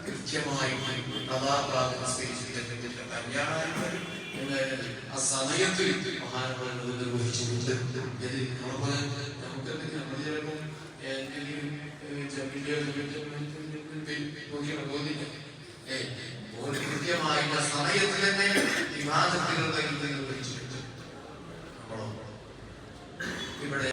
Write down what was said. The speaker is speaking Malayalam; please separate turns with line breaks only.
കൃത്യമായി ആ സമയത്ത് മഹാന്മാരെ നിർവഹിച്ചിട്ടുണ്ട്. നമ്മളെ നമുക്ക് കൃത്യമായി സമയത്ത് തന്നെ വിവാദത്തിൽ